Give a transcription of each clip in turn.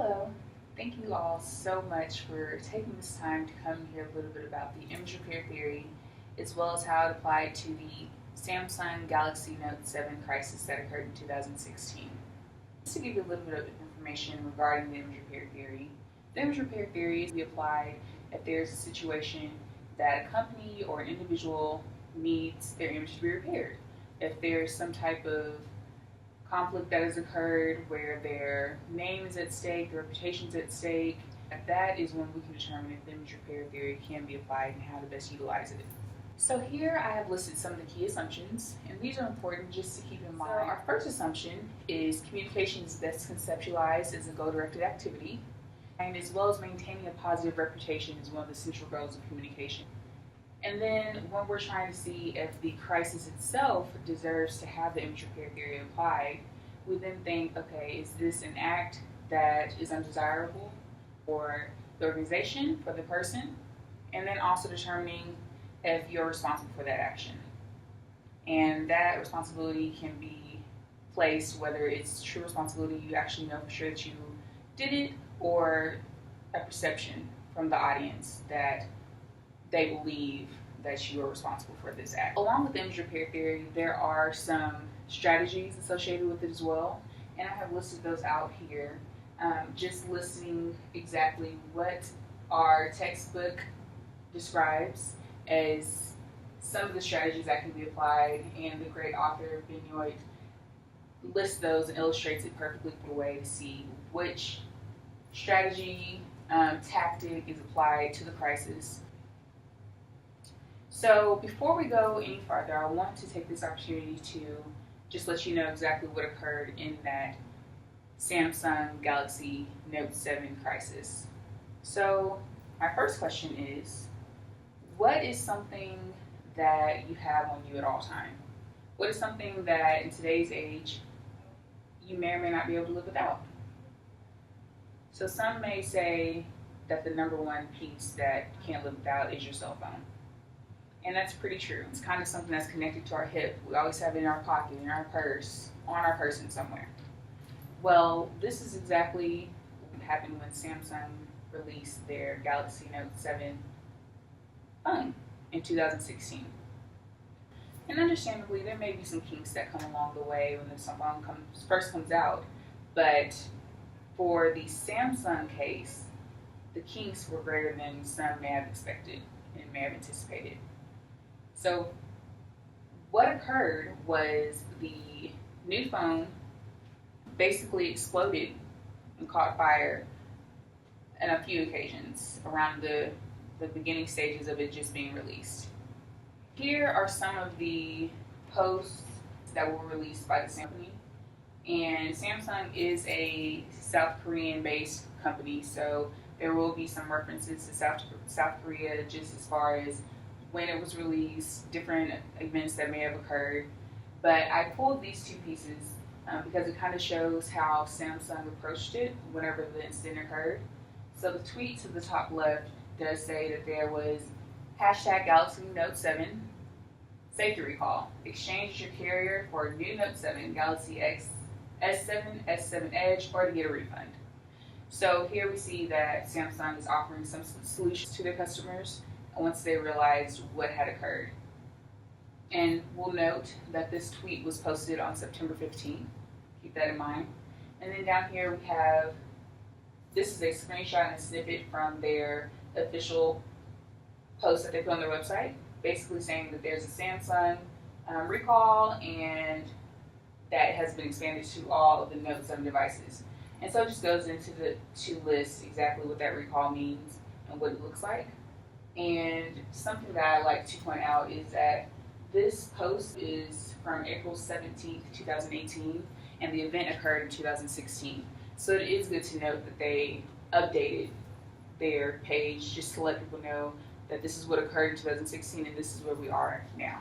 Hello. Thank you all so much for taking this time to come hear a little bit about the image repair theory, as well as how it applied to the Samsung Galaxy Note 7 crisis that occurred in 2016. Just to give you a little bit of information regarding the image repair theory, the image repair theory is applied if there's a situation that a company or an individual needs their image to be repaired. If there's some type of conflict that has occurred where their name is at stake, their reputation is at stake, that is when we can determine if the image repair theory can be applied and how to best utilize it. So here I have listed some of the key assumptions, and these are important just to keep in mind. So our first assumption is communication is best conceptualized as a goal-directed activity, and as well as maintaining a positive reputation is one of the central goals of communication. And then when we're trying to see if the crisis itself deserves to have the image repair theory applied, we then think, okay, is this an act that is undesirable for the organization, for the person? And then also determining if you're responsible for that action. And that responsibility can be placed, whether it's true responsibility, you actually know for sure that you did it, or a perception from the audience that they believe that you are responsible for this act. Along with image repair theory, there are some strategies associated with it as well, and I have listed those out here, just listing exactly what our textbook describes as some of the strategies that can be applied, and the great author Benoit lists those and illustrates it perfectly for the way to see which strategy, tactic is applied to the crisis. So before we go any farther, I want to take this opportunity to just let you know exactly what occurred in that Samsung Galaxy Note 7 crisis. So my first question is, what is something that you have on you at all times? What is something that in today's age you may or may not be able to live without? So some may say that the number one piece that you can't live without is your cell phone. And that's pretty true. It's kind of something that's connected to our hip. We always have it in our pocket, in our purse, on our person somewhere. Well, this is exactly what happened when Samsung released their Galaxy Note 7 phone in 2016. And understandably, there may be some kinks that come along the way when this phone first comes out. But for the Samsung case, the kinks were greater than some may have expected and may have anticipated. So what occurred was the new phone basically exploded and caught fire on a few occasions around the beginning stages of it just being released. Here are some of the posts that were released by the company. And Samsung is a South Korean-based company, so there will be some references to South Korea just as far as when it was released, different events that may have occurred. But I pulled these two pieces because it kind of shows how Samsung approached it whenever the incident occurred. So the tweet to the top left does say that there was hashtag Galaxy Note 7 safety recall. Exchange your carrier for a new Note 7 Galaxy S7, S7 Edge, or to get a refund. So here we see that Samsung is offering some solutions to their customers once they realized what had occurred. And we'll note that this tweet was posted on September 15th. Keep that in mind. And then down here we have, this is a screenshot and a snippet from their official post that they put on their website, basically saying that there's a Samsung recall and that has been expanded to all of the Note 7 devices. And so it just goes into to list exactly what that recall means and what it looks like. And something that I like to point out is that this post is from April 17th, 2018, and the event occurred in 2016. So it is good to note that they updated their page just to let people know that this is what occurred in 2016 and this is where we are now.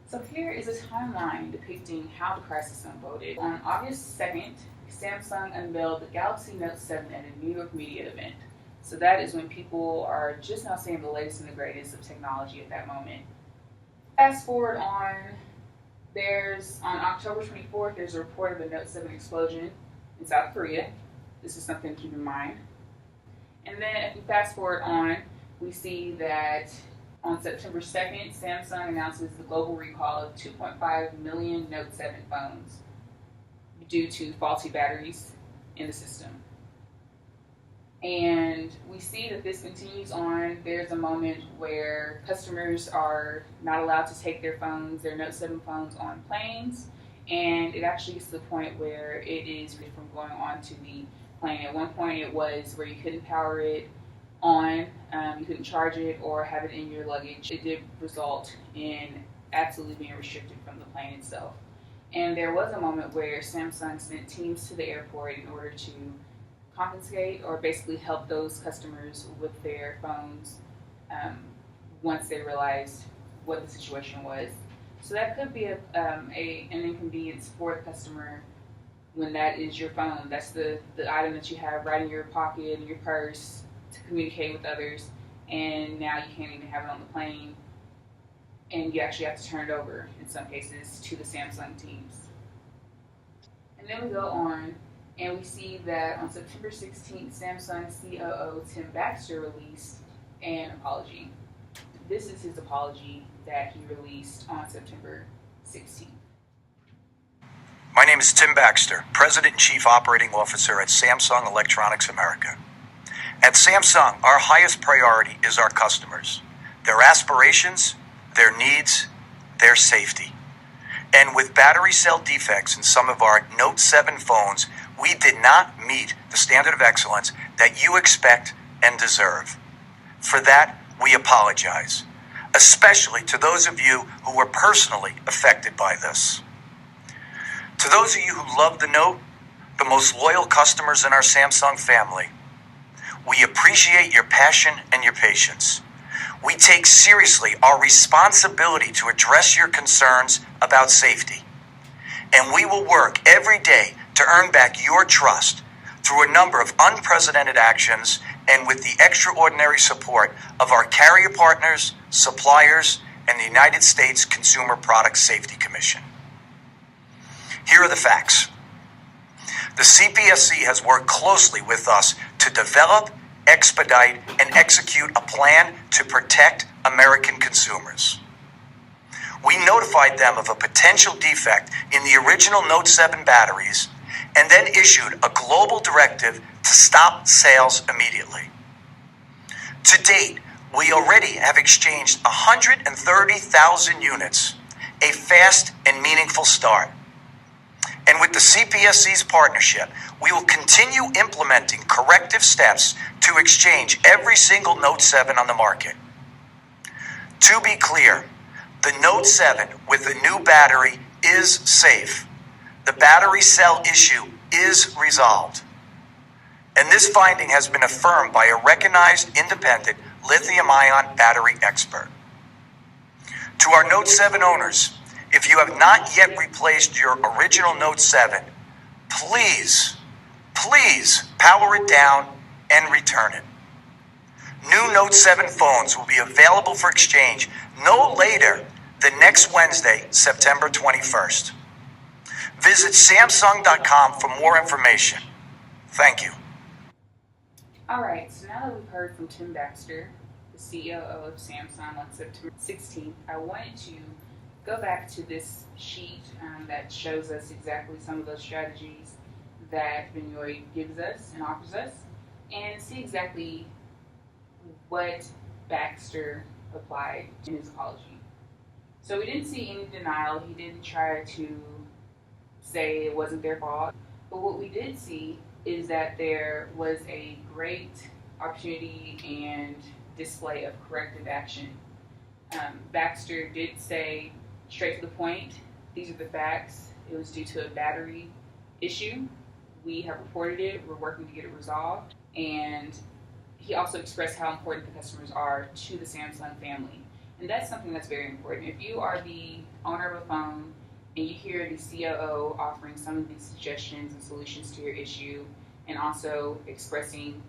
So here is a timeline depicting how the crisis unfolded. On August 2nd, Samsung unveiled the Galaxy Note 7 at a New York media event. So that is when people are just now seeing the latest and the greatest of technology at that moment. Fast forward on, on October 24th, there's a report of a Note 7 explosion in South Korea. this is something to keep in mind. And then if we fast forward on, we see that on September 2nd, Samsung announces the global recall of 2.5 million Note 7 phones due to faulty batteries in the system. And we see that this continues on. There's a moment where customers are not allowed to take their phones, their Note 7 phones, on planes, and it actually gets to the point where it is from going on to the plane. At one point it was where you couldn't power it on, you couldn't charge it or have it in your luggage. It did result in absolutely being restricted from the plane itself. And there was a moment where Samsung sent teams to the airport in order to compensate or basically help those customers with their phones once they realized what the situation was. So that could be an inconvenience for the customer when that is your phone. That's the item that you have right in your pocket, in your purse, to communicate with others, and now you can't even have it on the plane, and you actually have to turn it over, in some cases, to the Samsung teams. And then we go on, and we see that on September 16th, Samsung COO Tim Baxter released an apology. This is his apology that he released on September 16th. My name is Tim Baxter, President and Chief Operating Officer at Samsung Electronics America. At Samsung, our highest priority is our customers, their aspirations, their needs, their safety. And with battery cell defects in some of our Note 7 phones, we did not meet the standard of excellence that you expect and deserve. For that, we apologize, especially to those of you who were personally affected by this. To those of you who love the Note, the most loyal customers in our Samsung family, we appreciate your passion and your patience. We take seriously our responsibility to address your concerns about safety. And we will work every day to earn back your trust through a number of unprecedented actions and with the extraordinary support of our carrier partners, suppliers, and the United States Consumer Product Safety Commission. Here are the facts. The CPSC has worked closely with us to develop, expedite, and execute a plan to protect American consumers. We notified them of a potential defect in the original Note 7 batteries and then issued a global directive to stop sales immediately. To date, we already have exchanged 130,000 units, a fast and meaningful start. And with the CPSC's partnership, we will continue implementing corrective steps to exchange every single Note 7 on the market. To be clear, the Note 7 with the new battery is safe. The battery cell issue is resolved. And this finding has been affirmed by a recognized independent lithium-ion battery expert. To our Note 7 owners, if you have not yet replaced your original Note 7, please power it down and return it. New Note 7 phones will be available for exchange no later than next Wednesday, September 21st. Visit Samsung.com for more information. Thank you. All right, so now that we've heard from Tim Baxter, the COO of Samsung, on September 16th, I wanted to go back to this sheet that shows us exactly some of those strategies that Benoit gives us and offers us, and see exactly what Baxter applied in his apology. So we didn't see any denial. He didn't try to say it wasn't their fault. But what we did see is that there was a great opportunity and display of corrective action. Baxter did say straight to the point, these are the facts. It was due to a battery issue. We have reported it. We're working to get it resolved. And he also expressed how important the customers are to the Samsung family. And that's something that's very important. If you are the owner of a phone and you hear the COO offering some of these suggestions and solutions to your issue and also expressing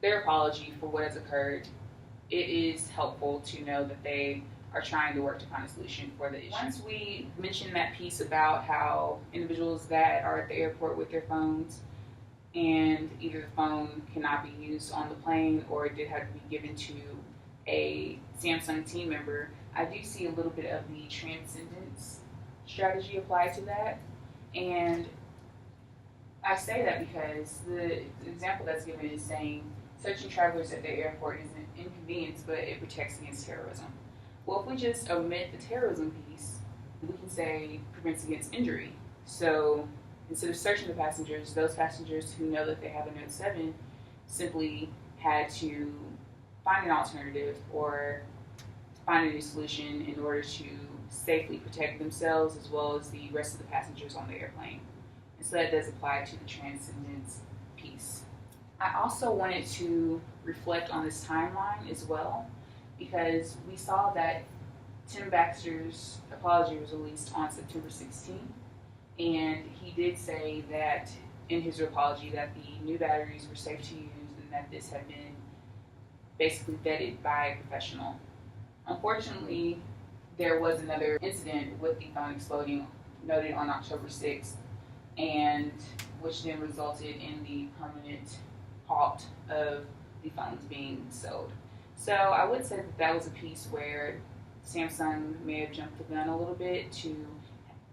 their apology for what has occurred, it is helpful to know that they are trying to work to find a solution for the issue. Once we mentioned that piece about how individuals that are at the airport with their phones and either the phone cannot be used on the plane or it did have to be given to a Samsung team member, I do see a little bit of the transcendence strategy applied to that. And I say that because the example that's given is saying searching travelers at the airport is an inconvenience, but it protects against terrorism. Well, if we just omit the terrorism piece, we can say prevents against injury. So instead of searching the passengers, those passengers who know that they have a Note 7 simply had to find an alternative or find a new solution in order to safely protect themselves as well as the rest of the passengers on the airplane. And so that does apply to the transcendence piece. I also wanted to reflect on this timeline as well because we saw that Tim Baxter's apology was released on September 16th, and he did say that in his apology that the new batteries were safe to use and that this had been basically vetted by a professional. Unfortunately, there was another incident with the phone exploding noted on October 6th, and which then resulted in the permanent halt of the phones being sold. So I would say that that was a piece where Samsung may have jumped the gun a little bit to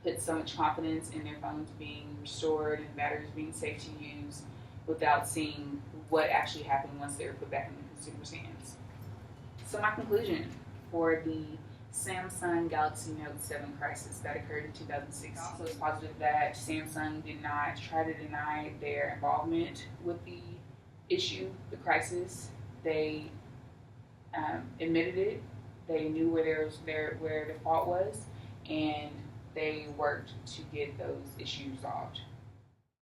put so much confidence in their phones being restored and batteries being safe to use without seeing what actually happened once they were put back in the consumer's hands. So my conclusion for the Samsung Galaxy Note 7 crisis that occurred in 2006. Also, it's positive that Samsung did not try to deny their involvement with the issue, the crisis. They admitted it. They knew where the fault was, and they worked to get those issues resolved.